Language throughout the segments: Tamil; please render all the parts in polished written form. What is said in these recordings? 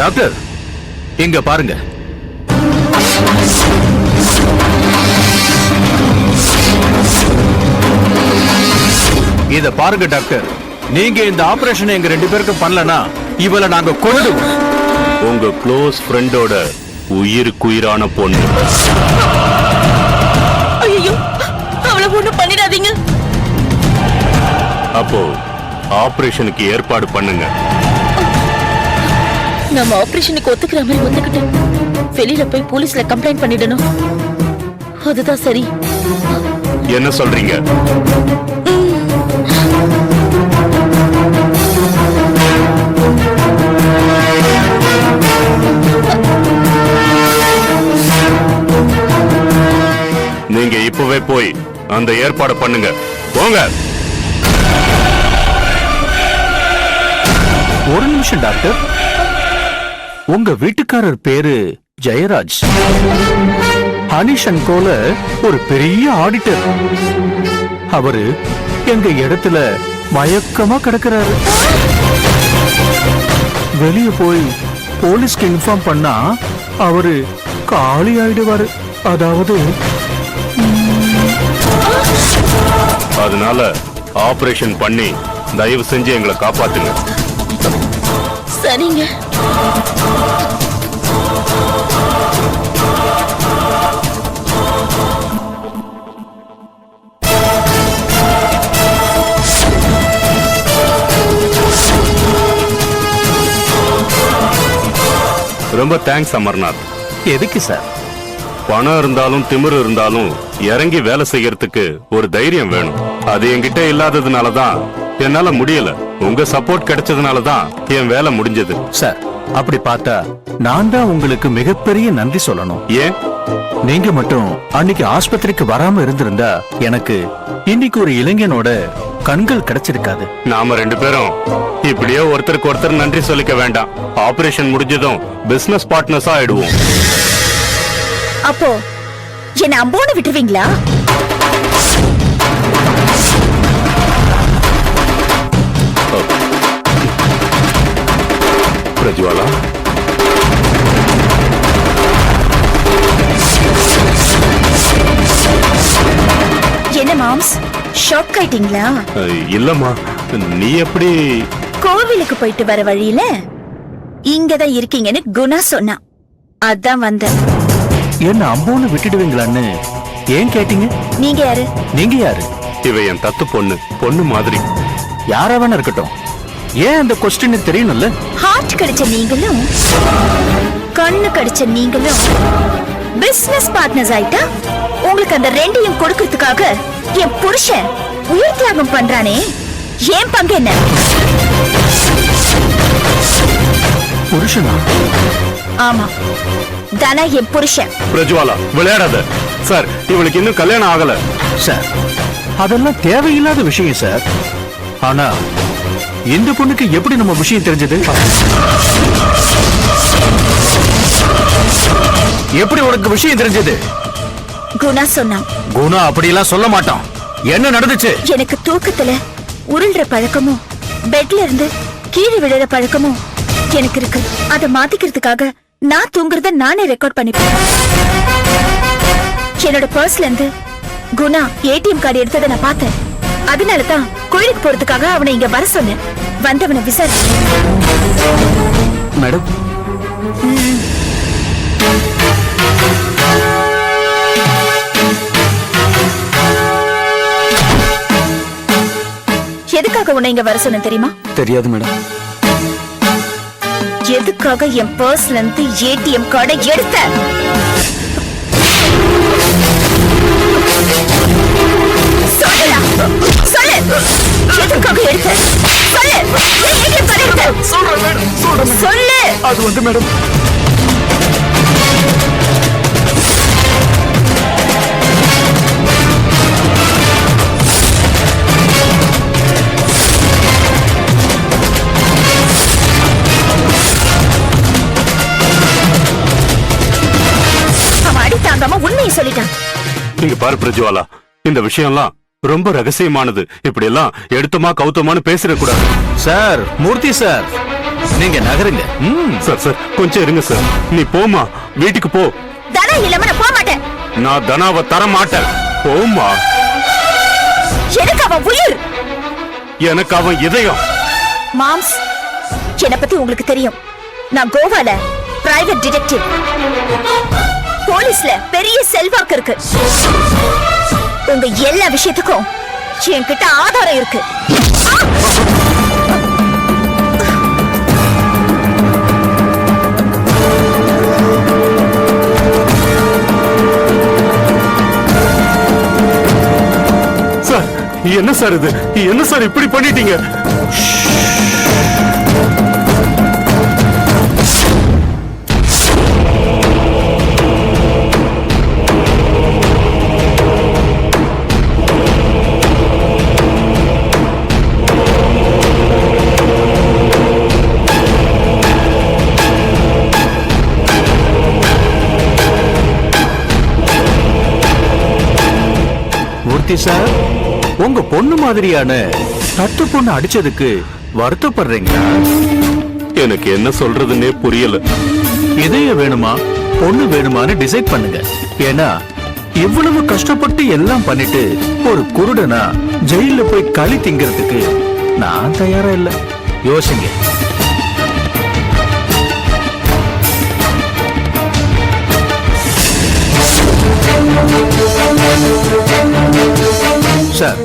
டாக்டர் இங்க பாருங்க. இத பாருங்க டாக்டர், நீங்க இந்த ஆபரேஷன் எங்க 2 பேருக்கும் பண்ணலனா இவளை நாங்க கொன்னுடுவோம். உங்க க்ளோஸ் ஃப்ரெண்டோட உயிருக்குயிரான பொண்ணு. ஐயோ, அவளை ஒண்ணும் பண்ணிடாதீங்க. அப்போ ஆபரேஷனுக்கு ஏற்பாடு பண்ணுங்க. நம்ம ஆபரேஷனுக்கு ஒத்துக்கிற மாதிரி ஒத்துக்கிட்டு வெளியில போய் போலீஸ்ல கம்ப்ளைண்ட் பண்ணிடணும். அதுதான் சரி. என்ன சொல்றீங்க? நீங்க இப்பவே போய் அந்த ஏற்பாடு பண்ணுங்க. போங்க. ஒரு நிமிஷம் டாக்டர், உங்க வீட்டுக்காரர் பேரு ஜெயராஜ். ஹனிஷன் கோல ஒரு பெரிய ஆடிட்டர். அவரு எங்க இடத்துல மயக்கமா கிடக்கிறாரு. வெளியே போய் போலீஸ்க்கு இன்ஃபார்ம் பண்ணா அவரு காலி ஆயிடுவாரு. அதாவது அதனால ஆபரேஷன் பண்ணி தயவு செஞ்சு எங்களை காப்பாத்துங்க. சரிங்க. ரொம்ப தேங்க்ஸ் அமர்நாத். எதுக்கு சார்? பணம் இருந்தாலும் திமிரு இருந்தாலும் இறங்கி வேலை செய்யறதுக்கு ஒரு தைரியம் வேணும். அது என்கிட்ட இல்லாததுனாலதான் என்னால முடியல. உங்க சப்போர்ட் கிடைச்சதுனாலதான் என் வேலை முடிஞ்சது. சார், அப்படி பார்த்தா நான் தான் உங்களுக்கு மிகப்பெரிய நன்றி சொல்லணும். ஏன்? நீங்க மட்டும் அன்னைக்கு ஆஸ்பத்திரிக்கு வராம இருந்திருந்தா எனக்கு இன்னைக்கு ஒரு இளைஞனோட கண்கள் கிடைச்சிருக்காது. நாம 2 பேரும் இப்படியே ஒருத்தருக்கு ஒருத்தர் நன்றி சொல்லிக்க வேண்டாம். ஆபரேஷன் முடிஞ்சதும் பிசினஸ் பார்ட்னர்ஸா ஆயிடுவோம். அப்போ என்ன அம்போன்னு விட்டுருவீங்களா? பிரஜ்வாலா, என்ன மாம்ஸ், ஷாக் ஆயிட்டீங்களா? இல்லம்மா, நீ எப்படி? கோவிலுக்கு போயிட்டு வர வழியில இங்கதான் இருக்கீங்கன்னு குணா சொன்னா, அதான் வந்தேன். என்ன அம்போன்னு விட்டுடுவீங்களான்னு ஏன் கேட்டீங்க? நீங்க யாரு? நீங்க யாரு? இவ என் தத்து பொண்ணு மாதிரி. யாராவன இருக்கட்டும், ஏன் அந்த கொஸ்டின் தெரியணும்ல? ஹார்ட் கடிச்ச நீங்களும் கண்ணு கடிச்ச நீங்களும் பிசினஸ் பார்ட்னர்ஸ் ஆயிட்டா உங்களுக்கு அந்த 2ஐயும் கொடுக்கிறதுக்காக என் புருஷன் உயிர் தியாகம் பண்றானே, ஏன் பங்கு என்ன? புருஷனா? ஆமா, தானா என் புருஷன். பிரஜ்வாலா, விளையாடாத சார். இவளுக்கு இன்னும் கல்யாணம் ஆகல சார். அதெல்லாம் தேவையில்லாத விஷயம் சார். ஆனா இந்த பொண்ணுக்கு எப்படி நம்ம விஷயம் தெரிஞ்சது? எப்படி உனக்கு விஷயம் தெரிஞ்சது? குணா சொன்னான். குணா அப்படியெல்லாம் சொல்ல மாட்டான். என்ன நடந்துச்சு? எனக்கு தூக்கத்துல உருள்ற பழக்கமும் பெட்ல இருந்து கீழே விழுற பழக்கமும் எனக்கு இருக்கு. அதை மாத்திக்கிறதுக்காக நான் தூங்குறத நானே ரெக்கார்ட் பண்ணிப்பேன். என்னோட பர்ஸ்ல இருந்து குணா ஏடிஎம் கார்டு எடுத்ததை நான் பார்த்தேன். அதனாலதான் கோயிலுக்கு போறதுக்காக அவனை இங்க வர சொன்னேன். வந்தவனை விசாரி. மேடம், எதுக்காக உன்னை இங்க வர சொன்ன தெரியுமா? தெரியாது மேடம். எதுக்காக என் பர்ஸ்ல இருந்து ஏடிஎம் கார்டை எடுத்த? சொல்லு, எதுக்காக எடுத்த? சொல்லு, ஏடிஎம் கார்டு எடுத்த? சொல்லு. அது வந்து மேடம், அவன் அடி தாங்காம உண்மையை சொல்லிட்டான். நீங்க பாரு பிரஜ்வாலா, இந்த விஷயம்லாம் ரொம்ப ரகசியமானது. இப்படி எல்லாம் எடுத்தமா கௌத்தமானு பேசிடக்கூடாது. சார், மூர்த்தி சார், நீங்க நகருங்க. சார் சார் கொஞ்சம் இருங்க சார். நீ போமா, வீட்டுக்கு போ. தனம் இல்லாம நான் போக மாட்டேன். நான் தனாவை தர மாட்டேன். போமா. எனக்கு அவன் உயிர், எனக்கு அவன் இதயம். மாம்ஸ், என்னை பத்தி உங்களுக்கு தெரியும். நான் கோவால பிரைவேட் டிடெக்டிவ். போலீஸ்ல பெரிய செல்வாக்கு இருக்கு. உங்க எல்லா விஷயத்துக்கும் என்கிட்ட ஆதாரம் இருக்கு. சார் என்ன சார் இது? என்ன சார் இப்படி பண்ணிட்டீங்க? மூர்த்தி சார், உங்க பொண்ணு மாதிரியான தட்டு பொண்ணு அடிச்சதுக்கு வருத்தப்படுறீங்களா? எனக்கு என்ன சொல்றதுன்னே புரியல. இதயம் வேணுமா பொண்ணு வேணுமான்னு டிசைட் பண்ணுங்க. ஏன்னா இவ்வளவு கஷ்டப்பட்டு எல்லாம் பண்ணிட்டு ஒரு குருடனா ஜெயில போய் களி திங்கிறதுக்கு நான் தயாரா இல்ல. யோசிங்க. சார்,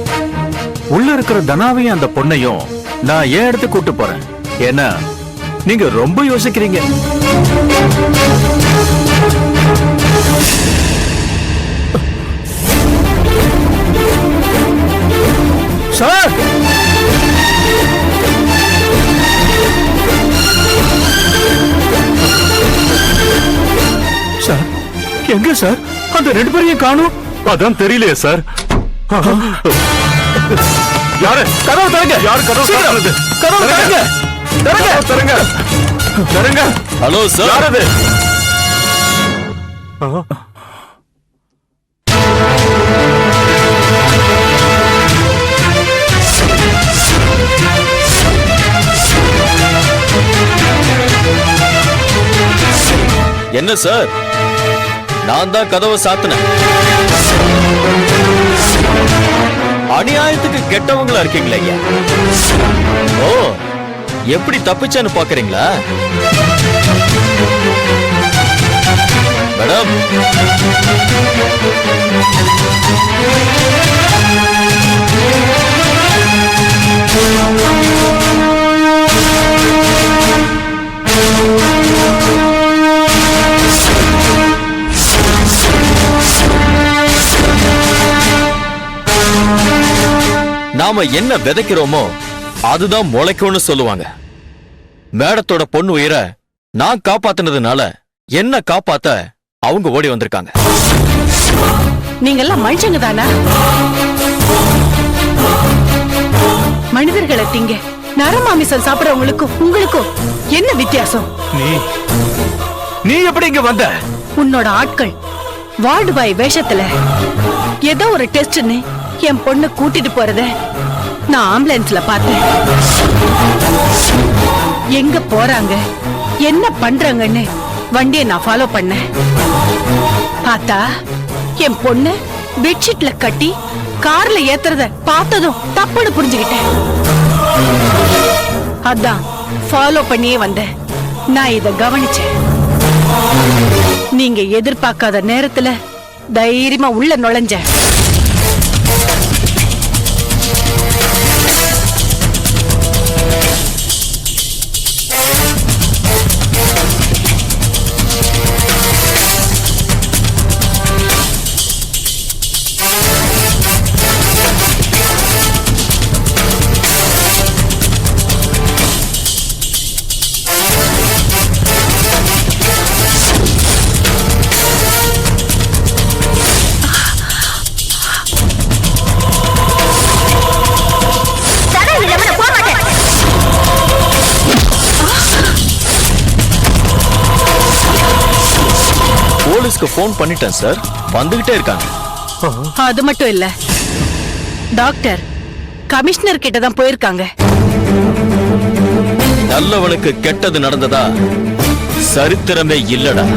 உள்ள இருக்கிற தனாவையும் அந்த பொண்ணையும் நான் ஏன் இடத்துக்கு கூட்டு போறேன். ஏன்னா நீங்க ரொம்ப யோசிக்கிறீங்க. சார், சார் எங்க சார் அந்த ரெண்டு பேரையும் காணும்? அதான் தெரியலையே சார். யாரு கதவு தரங்க? யாரு கதவு திறக்கிறது? கதவு தரங்க. தரங்க தரங்க. Hello sir. யார் அது? என்ன சார், நான் தான் கதவை சாத்தினேன். அநியாயத்துக்கு கெட்டவங்களா இருக்கீங்களா ஐயா? ஓ, எப்படி தப்பிச்சேன்னு பாக்குறீங்களா மேடம்? நாம என்ன விதைக்கிறோமோ அதுதான் முளைக்கும்னு சொல்லுவாங்க. மேடத்தோட பொண்ணு உயிரை நான் காப்பாத்தினதுனால என்ன காப்பாத்த அவங்க ஓடி வந்திருக்காங்க. நீங்க எல்லாம் மனுஷங்க தானா? மனிதர்களை திங்க நரமாமிசம் சாப்பிடறவங்களுக்கும் உங்களுக்கும் என்ன வித்தியாசம்? நீ எப்படி இங்க வந்த? உன்னோட ஆட்கள் வார்டு பாய் வேஷத்துல ஏதோ ஒரு டெஸ்ட்னு என் பொண்ணு கூட்டிட்டு போறத நான் ஆம்புலன்ஸ்ல பார்த்தேன். எங்க போறாங்க என்ன பண்றாங்கன்னு வண்டியை நான் ஃபாலோ பண்ணேன். பார்த்தா என் பொண்ணு பெட்ஷீட்ல கட்டி கார்ல ஏத்துறத பார்த்ததும் தப்புன்னு புரிஞ்சுக்கிட்டேன். அதான் ஃபாலோ பண்ணியே வந்தேன். நான் இத கவனிச்சேன். நீங்க எதிர்பார்க்காத நேரத்துல தைரியமா உள்ள நுழைஞ்ச. போலீஸ்க்கு போன் பண்ணிட்டேன் சார், வந்துகிட்டே இருக்காங்க. அது மட்டும் இல்ல, டாக்டர் கமிஷனர் கிட்ட தான் போயிருக்காங்க. நல்லவனுக்கு கெட்டது நடந்ததா சரித்திரமே இல்லடா.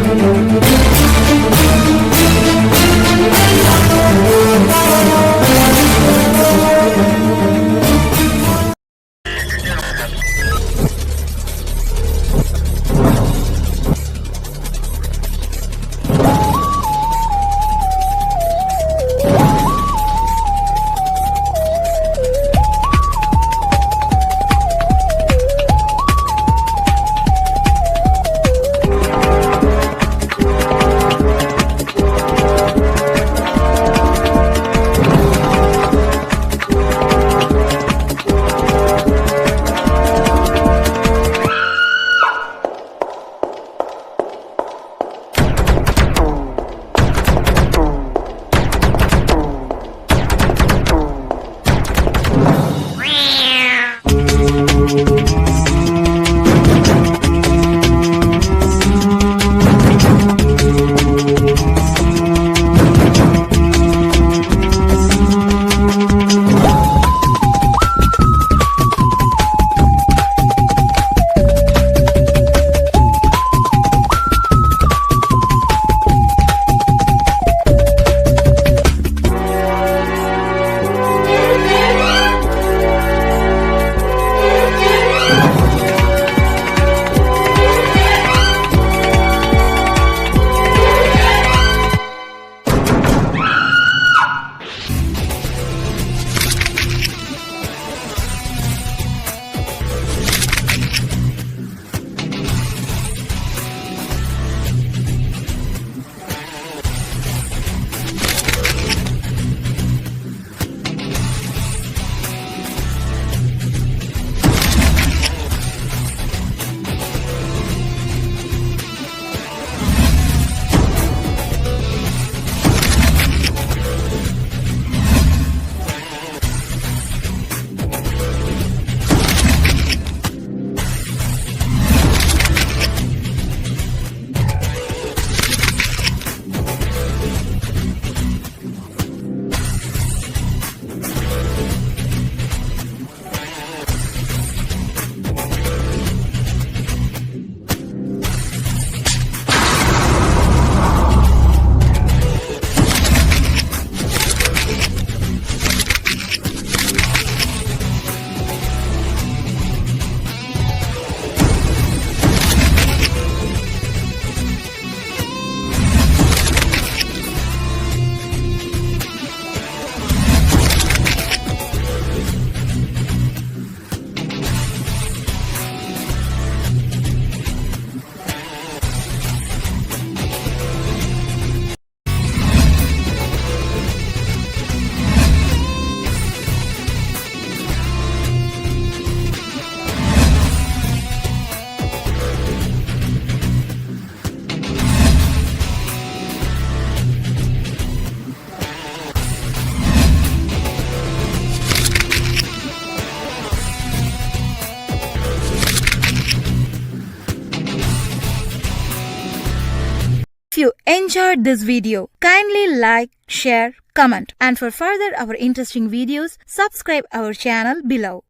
If you enjoyed this video, kindly like, share, comment, and for further our interesting videos, subscribe our channel below.